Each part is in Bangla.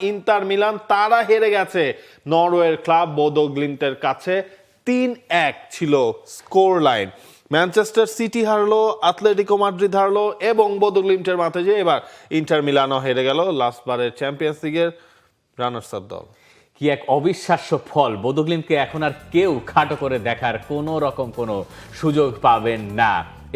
ইন্টার মিলান তারা হেরে গেছে নরওয়ের ক্লাব বোদো গ্লিমটের কাছে 3-1 ছিল স্কোর লাইন। ম্যানচেস্টার সিটি হারলো, আতলেটিকো মাদ্রিদ হারলো এবং বোদো গ্লিমটের মাঠে যে এবার ইন্টার মিলানও হেরে গেল, লাস্ট বারের চ্যাম্পিয়ন্স লিগের রানার্স আপ দল। কি এক অবিশ্বাস্য ফল! বোদো গ্লিমটকে এখন আর কেউ খাটো করে দেখার কোনো রকম কোনো সুযোগ পাবেন না।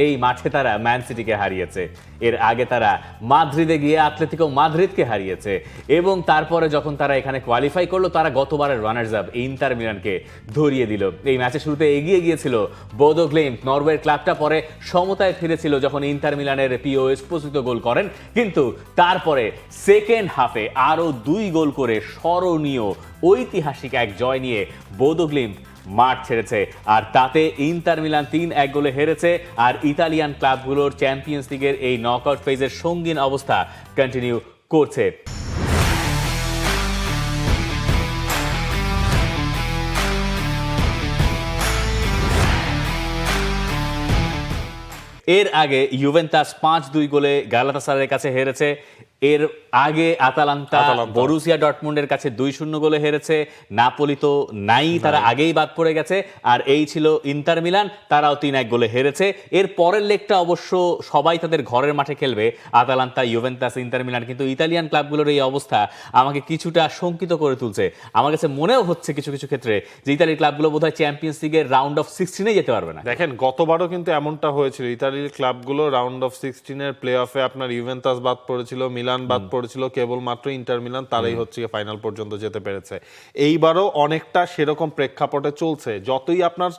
এই মাঠে তারা ম্যান সিটিকে হারিয়েছে, এর আগে তারা মাদ্রিদে গিয়ে আতলেতিকো মাদ্রিদকে হারিয়েছে এবং তারপরে যখন তারা এখানে কোয়ালিফাই করলো তারা গতবারের রানার্স আপ ইন্টার মিলানকে ধরিয়ে দিল। এই ম্যাচের শুরুতে এগিয়ে গিয়েছিল বোদো গ্লিমট, নরওয়ের ক্লাবটা পরে সমতায় ফিরেছিল যখন ইন্টার মিলানের পিও এসপোসিতো গোল করেন, কিন্তু তারপরে সেকেন্ড হাফে আরও 2 গোল করে স্মরণীয় ঐতিহাসিক এক জয় নিয়ে বোদো গ্লিমট মাঠ ছেড়েছে, আর তাতে ইন্টার মিলান 3-1 গোলে হেরেছে। আর ইতালিয়ান ক্লাবগুলোর চ্যাম্পিয়ন্স লিগের এই নকআউট ফেজের সঙ্গীন অবস্থা কন্টিনিউ করছে। এর আগে ইউভেন্টাস 5-2 গোলে গ্যালাতাসারাইয়ের কাছে হেরেছে। এর আগে আতালান্তা বরুসিয়া ডর্টমুন্ডের কাছে 2-0 গোলে হেরেছে। নাপোলি তো নাই, তারা আগেই বাদ পড়ে গেছে। আর এই ছিল ইন্টার মিলান, তারাও 3-1 গোলে হেরেছে। এর পরের লেগটা অবশ্য সবাই তাদের ঘরের মাঠে খেলবে, আতালান্তা, ইউভেন্টাস, ইন্টার মিলান। কিন্তু ইতালিয়ান ক্লাবগুলোর এই অবস্থা আমাকে কিছুটা শঙ্কিত করে তুলছে। আমার কাছে মনেও হচ্ছে কিছু কিছু ক্ষেত্রে যে ইতালির ক্লাবগুলো বোধহয় চ্যাম্পিয়ন্স লিগের রাউন্ড অফ 16 যেতে পারবে না। দেখেন, গতবারও কিন্তু এমনটা হয়েছিল, ইতালির ক্লাবগুলো রাউন্ড অফ 16 প্লে অফে আপনার ইউভেন্টাস বাদ পড়েছিল, মিলান বাদ পড়েছিল, কেবলমাত্র ইন্টার মিলান তারাই হচ্ছে ফাইনাল পর্যন্ত যেতে পেরেছে। এইবারও অনেকটা সেরকম প্রেক্ষাপটে চলছে। যতই আপনার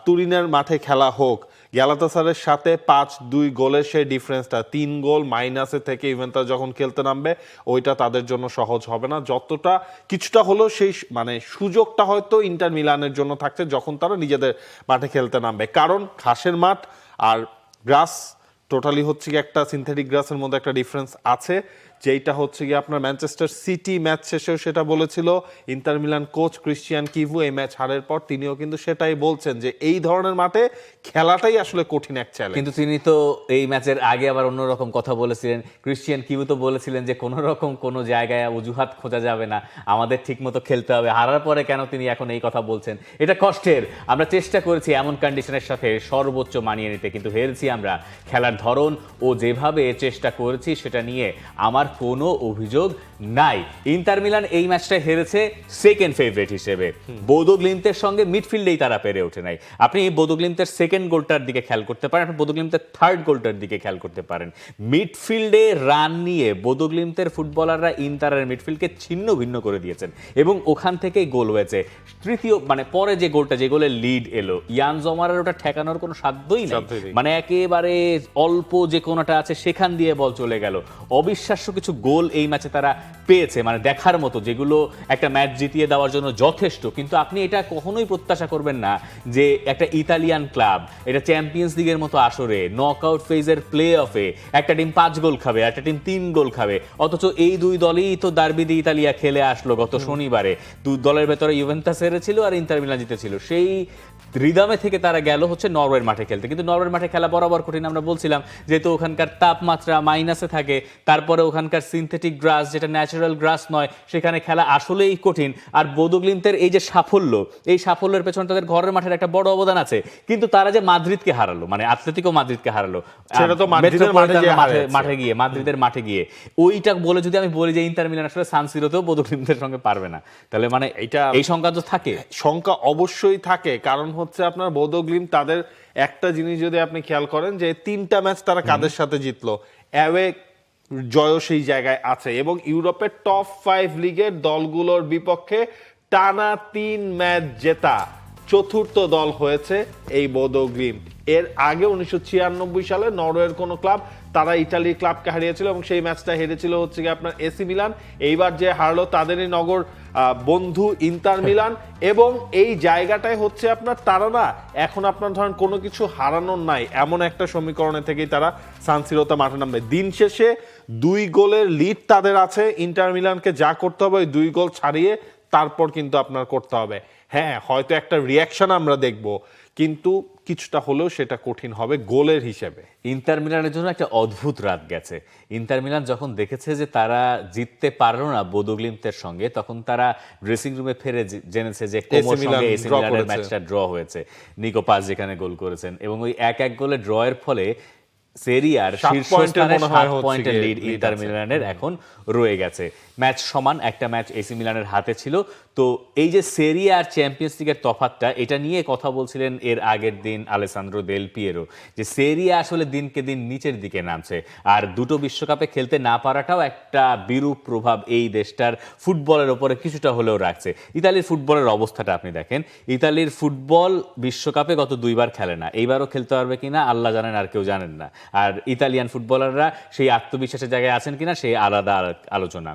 তুরিনের মাঠে খেলা হোক, গ্যালাতাসারাইয়ের সাথে 5-2 গোলের সেই ডিফারেন্সটা, 3 গোল মাইনাসে থেকে ইউভেন্টাস যখন খেলতে নামবে ওইটা তাদের জন্য সহজ হবে না। যতটা কিছুটা হলো সেই মানে সুযোগটা হয়তো ইন্টার মিলানের জন্য থাকছে যখন তারা নিজেদের মাঠে খেলতে নামবে, কারণ ঘাসের মাঠ আর গ্রাস টোটালি হচ্ছে কি একটা সিনথেটিক গ্রাসের মধ্যে একটা ডিফারেন্স আছে, যেইটা হচ্ছে কি আপনার ম্যানচেস্টার সিটি ম্যাচ শেষেও সেটা বলেছিল। Inter Milan coach Cristian Chivu এই ম্যাচ হারের পর তিনিও কিন্তু সেটাই বলছেন যে এই ধরনের মাঠে খেলাটাই আসলে কঠিন এক চ্যালেঞ্জ। কিন্তু তিনি তো এই ম্যাচের আগে আবার অন্যরকম কথা বলেছিলেন। ক্রিশ্চিয়ান কিভু তো বলেছিলেন যে কোনো রকম কোনো জায়গায় অজুহাত খোঁজা যাবে না, আমাদের ঠিকমতো খেলতে হবে। হারার পরে কেন তিনি এখন এই কথা বলছেন? এটা কষ্টের। আমরা চেষ্টা করেছি এমন কন্ডিশনের সাথে সর্বোচ্চ মানিয়ে নিতে, কিন্তু হেরেছি আমরা। খেলার ধরন ও যেভাবে চেষ্টা করেছি সেটা নিয়ে আমার কোনো অভিযোগ নাই। ইন্টার মিলান এই ম্যাচটা হেরেছে সেকেন্ড ফেভারিট হিসেবে। বোদো গ্লিমটের সঙ্গে মিডফিল্ডেই তারা পেরে ওঠে নাই। আপনি বোদো গ্লিমটের সেকেন্ড গোলটার দিকে খেয়াল করতে পারেন, আপনি বোদো গ্লিমটের থার্ড গোলটার দিকে খেয়াল করতে পারেন। মিডফিল্ডে রান নিয়ে বোদো গ্লিমটের ফুটবলাররা ইন্টারের মিডফিল্ডকে ছিন্ন ভিন্ন করে দিয়েছেন এবং ওখান থেকেই গোল হয়েছে। তৃতীয় মানে পরে যে গোলটা, যে গোলে লিড এলো, ইয়ান জমারের ওটা ঠেকানোর কোনো সাধ্যই নেই। মানে একেবারে অল্প যে কোনোটা আছে সেখান দিয়ে বল চলে গেল। অবিশ্বাস্য কিছু গোল এই ম্যাচে তারা পেয়েছে, মানে দেখার মতো, যেগুলো একটা ম্যাচ জিতিয়ে দেওয়ার জন্য যথেষ্ট। কিন্তু আপনি এটা কখনোই প্রত্যাশা করবেন না যে একটা ইতালিয়ান ক্লাব এটা চ্যাম্পিয়ন্স লিগের মতো আসরে নকআউট ফেজের প্লে অফে একটা টিম 5 গোল খাবে, একটা টিম 3 গোল খাবে। অথচ এই দুই দলই তো দার্বি দি ইতালিয়া খেলে আসলো গত শনিবারে। দুই দলের ভেতরে ইউভেন্টাস হেরেছিল আর ইন্টার মিলান জিতেছিল। সেই রিদমে থেকে তারা গেল হচ্ছে নরওয়ের মাঠে খেলতে। কিন্তু নরওয়ের মাঠে খেলা বরাবর কঠিন, আমরা বলছিলাম, যেহেতু ওখানকার তাপমাত্রা মাইনাসে থাকে, তারপরে ওখানকার সিনথেটিক গ্রাস যেটা ন্যাচারাল গ্রাস নয়, সেখানে খেলা আসলেই কঠিন। আর বোদো গ্লিমটের এই যে সাফল্য, এই সাফল্যের পেছনে তাদের ঘরের মাঠের একটা বড় অবদান আছে। কিন্তু তারা যে মাদ্রিদকে হারালো, মানে আতলেতিকো মাদ্রিদকে হারালো, সেটা তো মাদ্রিদের মাঠে গিয়ে ওইটা বলে যদি আমি বলি যে ইন্টার মিলান আসলে সান সিরোতেও বোদো গ্লিমটের সঙ্গে পারবে না, তাহলে মানে এটা এই সংখ্যা তো থাকে, সংখ্যা অবশ্যই থাকে। কারণ হচ্ছে আপনার বোদো গ্লিমট তাদের একটা জিনিস যদি আপনি খেয়াল করেন যে 3টা ম্যাচ তারা কাদের সাথে জিতলো, অ্যাওয়ে জয় সেই জায়গায় আছে এবং ইউরোপের টপ 5 লিগের দলগুলোর বিপক্ষে টানা 3 ম্যাচ জেতা চতুর্থ দল হয়েছে এই বোদো গ্লিমট। এর আগে 1996 সালে নরওয়ের কোনো ক্লাব তারা ইতালির ক্লাবকে হারিয়েছিল এবং সেই ম্যাচটা হেরেছিল হচ্ছে কি আপনার এসি মিলান। এইবার যে হারলো তাদেরই নগর বন্ধু ইন্টার মিলান। এবং এই জায়গাটায় হচ্ছে আপনার তারা না এখন আপনার ধরেন কোনো কিছু হারানোর নাই এমন একটা সমীকরণে থেকেই তারা সান সিরোতে মাঠে নামবে। দিন শেষে 2 গোলের লিড তাদের আছে, ইন্টার মিলানকে যা করতে হবে ওই 2 গোল ছাড়িয়ে তারপর কিন্তু আপনার করতে হবে। হ্যাঁ, হয়তো একটা রিয়াকশন আমরা দেখব, কিন্তু কিছুটা হলেও সেটা কঠিন হবে গোলের হিসেবে। ইন্টার মিলানের জন্য একটা অদ্ভুত রাত গেছে। ইন্টার মিলান যখন দেখেছে যে তারা জিততে পারলো না বোদো গ্লিমতের সঙ্গে, তখন তারা ড্রেসিং রুমে ফিরে জেনেছে যে কোমোর সঙ্গে এসি মিলানের ম্যাচটা ড্র হয়েছে। নিকো পাস যেখানে গোল করেছেন, এবং ওই 1-1 গোলে ড্রয়ের ফলে সেরিয়ার শীর্ষস্থানে 7 পয়েন্টের লিড ইন্টার মিলানের এখন রয়ে গেছে। ম্যাচ সমান, একটা ম্যাচ এসি মিলানের হাতে ছিল। তো এই যে সেরিয়া আর চ্যাম্পিয়ন্স লিগের তফাৎটা, এটা নিয়ে কথা বলছিলেন এর আগের দিন আলেসান্দ্রো দেল পিয়েরো, যে সেরিয়া আসলে দিনকে দিন নিচের দিকে নামছে, আর দুটো বিশ্বকাপে খেলতে না পারাটাও একটা বিরূপ প্রভাব এই দেশটার ফুটবলের ওপরে কিছুটা হলেও রাখছে। ইতালির ফুটবলের অবস্থাটা আপনি দেখেন, ইতালির ফুটবল বিশ্বকাপে গত 2 বার খেলে না, এইবারও খেলতে পারবে কিনা আল্লাহ জানেন, আর কেউ জানেন না। আর ইতালিয়ান ফুটবলাররা সেই আত্মবিশ্বাসের জায়গায় আছেন কিনা সেই আলাদা আলোচনা।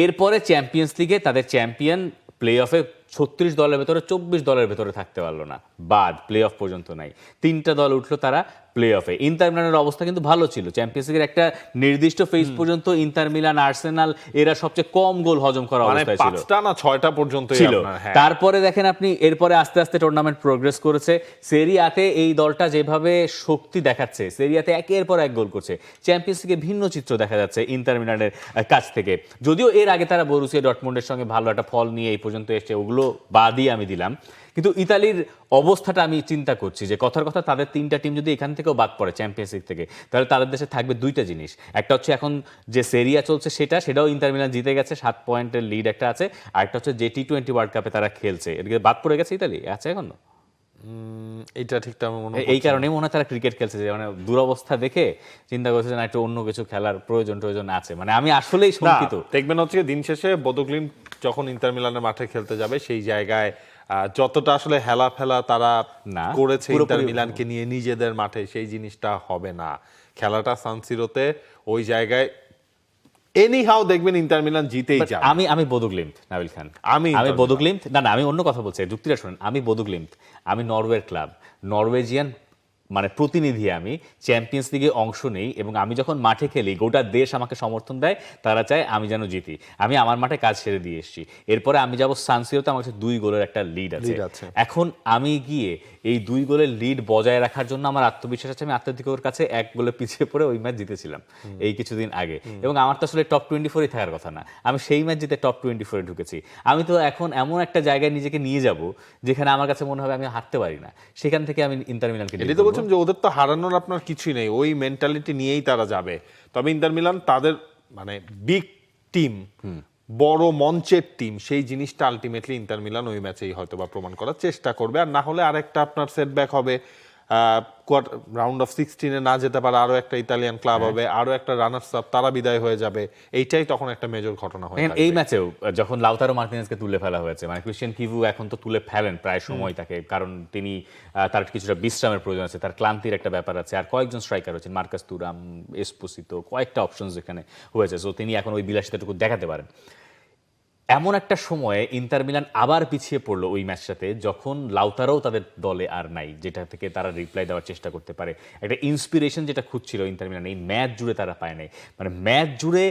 এরপরে চ্যাম্পিয়ন্স লিগে তাদের চ্যাম্পিয়ন প্লে অফে 36 দলের ভেতরে 24 দলের ভেতরে থাকতে পারলো না, বাদ প্লে অফ পর্যন্ত নাই। 3টা দল উঠলো তারা প্লে অফে। ইন্টার মিলানের অবস্থা কিন্তু ভালো ছিল, চ্যাম্পিয়ন্স লিগের একটা নির্দিষ্ট ফেজ পর্যন্ত ইন্টার মিলান, আর্সেনাল এরা সবচেয়ে কম গোল হজম করা অবস্থায় ছিল, 5টা না 6টা পর্যন্ত ছিল। তারপরে দেখেন আপনি, এরপরে আস্তে আস্তে টুর্নামেন্ট প্রোগ্রেস করেছে। সেরিয়াতে এই দলটা যেভাবে শক্তি দেখাচ্ছে, সেরিয়াতে একের পর এক গোল করছে। চ্যাম্পিয়ন্স লিগে ভিন্ন চিত্র দেখা যাচ্ছে ইন্টার মিলানের কাছ থেকে। যদিও এর আগে তারা বরুসিয়া ডর্টমুন্ডের সঙ্গে ভালো একটা ফল নিয়ে এই পর্যন্ত এসেছে, ওগুলো বাদই আমি দিলাম। কিন্তু ইতালির অবস্থাটা আমি চিন্তা করছি যে কথার কথা, তাদের 3টা টিম যদি এখান থেকেও বাদ পড়ে চ্যাম্পিয়ন্স লিগ থেকে, তাহলে তাদের দেশে থাকবে 2টা জিনিস। একটা হচ্ছে এখন যে সেরিয়া চলছে সেটাও ইন্টার মিলান জিতে গেছে, 7 পয়েন্টের লিড একটা আছে। আর একটা হচ্ছে যে টি-20 ওয়ার্ল্ড কাপে তারা খেলছে, এদিকে বাদ পড়ে গেছে ইতালি, আছে এখনো। এটা ঠিকঠাক মনে হয়, এই কারণে মনে হয় তারা ক্রিকেট খেলছে, যে মানে দুরবস্থা দেখে চিন্তা করছে যে না, একটু অন্য কিছু খেলার প্রয়োজন আছে। মানে আমি আসলেই শঙ্কিত। দেখবেন হচ্ছে দিন শেষে বোদো গ্লিমট যখন ইন্টার মিলানের মাঠে খেলতে যাবে, সেই জায়গায় যতটা আসলে হেলাফেলা তারা করেছে ইন্টার মিলানকে নিয়ে নিজেদের মাঠে, সেই জিনিসটা হবে না। খেলাটা সান সিরোতে, ওই জায়গায় এনিহাউ দেখবেন ইন্টার মিলান জিতেই যাবে। আমি বোদো গ্লিমট, নাবিল খান, আমি বোদো গ্লিমট, না আমি অন্য কথা বলছি, যুক্তিটা শুনুন। আমি বোদো গ্লিমট, আমি নরওয়ের ক্লাব, নরওয়েজিয়ান মানে প্রতিনিধি, আমি চ্যাম্পিয়ন্স লিগে অংশ নেই, এবং আমি যখন মাঠে খেলি গোটা দেশ আমাকে সমর্থন দেয়, তারা চায় আমি যেন জিতি। আমি আমার মাঠে কাজ ছেড়ে দিয়ে এসেছি, এরপরে আমি যাব সান সিরোতে, আমার কাছে 2 গোলের একটা লিড আছে। এখন আমি গিয়ে এই 2 গোলের লিড বজায় রাখার জন্য আমার আত্মবিশ্বাস আছে। আমি আত্লেতিকোর কাছে 1 গোলে পিছিয়ে পড়ে ওই ম্যাচ জিতেছিলাম এই কিছুদিন আগে, এবং আমার তো আসলে টপ 24 থাকার কথা না, আমি সেই ম্যাচ জিতে টপ 24 ঢুকেছি। আমি তো এখন এমন একটা জায়গায় নিজেকে নিয়ে যাব যেখানে আমার কাছে মনে হবে আমি হারতে পারি না, সেখান থেকে আমি ইন্টার মিলানকে এটাই তো বলছেন যে ওদের তো হারানোর আপনার কিছুই নেই, ওই মেন্টালিটি নিয়েই তারা যাবে। তবে ইন্টার মিলান তাদের মানে বিগ টিম, বড় মঞ্চের টিম, সেই জিনিসটা আলটিমেটলি ইন্টার মিলান ওই ম্যাচেই হয়তো বা প্রমাণ করার চেষ্টা করবে। আর না হলে আরেকটা আপনার সেটব্যাক হবে, রাউন্ড অফ 16-এ না যেতে পারে আরো একটা ইতালিয়ান ক্লাব হবে, আরো একটা রানার্স আপ, তারা বিদায় হয়ে যাবে। এইটাই তখন একটা মেজর ঘটনা হয়। এই ম্যাচেও যখন লাউতারো মার্টিনেজকে তুলে ফেলা হয়েছে, মানে ক্রিশ্চিয়ান কিভু এখন তো তুলে ফেলেন প্রায় সময় তাকে, কারণ তিনি তার কিছুটা বিশ্রামের প্রয়োজন আছে, তার ক্লান্তির একটা ব্যাপার আছে। আর কয়েকজন স্ট্রাইকার হচ্ছেন, মার্কাস তুরাম, এসপোসিতো, কয়েকটা অপশন যেখানে হয়েছে, সো তিনি এখন ওই বিলাসিতাটুকু দেখাতে পারেন। এমন একটা সময়ে ইন্টার মিলান আবার পিছিয়ে পড়লো ওই ম্যাচটাতে, যখন লাউতারও তাদের দলে আর নাই, যেটা থেকে তারা রিপ্লাই দেওয়ার চেষ্টা করতে পারে। একটা ইন্সপিরেশন যেটা খুঁজছিল ইন্টার মিলান, এই ম্যাচ জুড়ে তারা পায় নাই। মানে ম্যাচ জুড়ে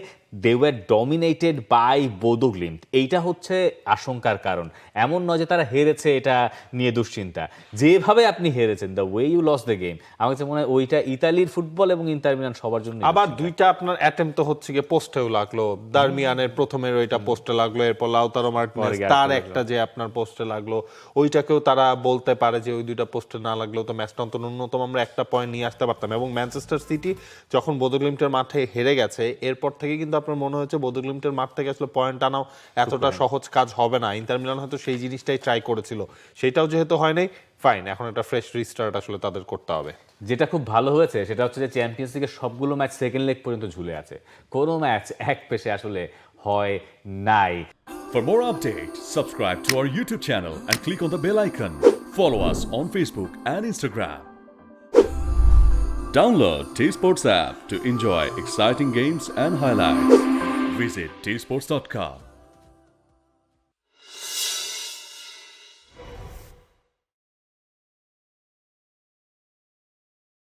they were dominated by Bodo Glimt, এইটা হচ্ছে আশঙ্কার কারণ। এমন নয় যে তারা হেরেছে এটা নিয়ে দুশ্চিন্তা, যেভাবে আপনি হেরেছেন, the way you lose the game, আমার কাছে মনে হয় ওইটা ইতালির ফুটবল এবং ইন্টার মিলান সবার জন্য। আবার 2টা আপনার অ্যাটেম্প্ট তো হচ্ছে গিয়ে পোস্টেও লাগলো, দারমিয়ানের প্রথমের ওইটা পোস্টে লাগলো, এরপর লাউতারো মার্টিনেজ তার একটা যে আপনার পোস্টে লাগলো, ওইটাকেও তারা বলতে পারে যে ওই 2টা পোস্টে না লাগলেও তো ম্যাচটা অন্তত ন্যূনতম আমরা একটা পয়েন্ট নিয়ে আসতে পারতাম। এবং ম্যানচেস্টার সিটি যখন বোদো গ্লিমটের মাঠে হেরে গেছে, এরপর থেকে কিন্তু আপনার মনে হচ্ছে বোদো গ্লিমটের মাঠ থেকে আসলে পয়েন্ট আনাও এতটা সহজ কাজ হবে না। ইন্টার মিলান হয়তো সেই জিনিসটাই ট্রাই করেছিল, সেটাও যেহেতু হয় নাই, ফাইন, এখন একটা ফ্রেশ রিস্টার্ট আসলে তাদের করতে হবে। যেটা খুব ভালো হয়েছে সেটা হচ্ছে যে চ্যাম্পিয়ন্স লিগের সবগুলো ম্যাচ সেকেন্ড লেগ পর্যন্ত ঝুলে আছে, কোনো ম্যাচ এক পেশে আসলে হয় নাই। For more updates, subscribe to our YouTube channel and click on the bell icon. Follow us on Facebook and Instagram. Download T-Sports app to enjoy exciting games and highlights. Visit tsports.com.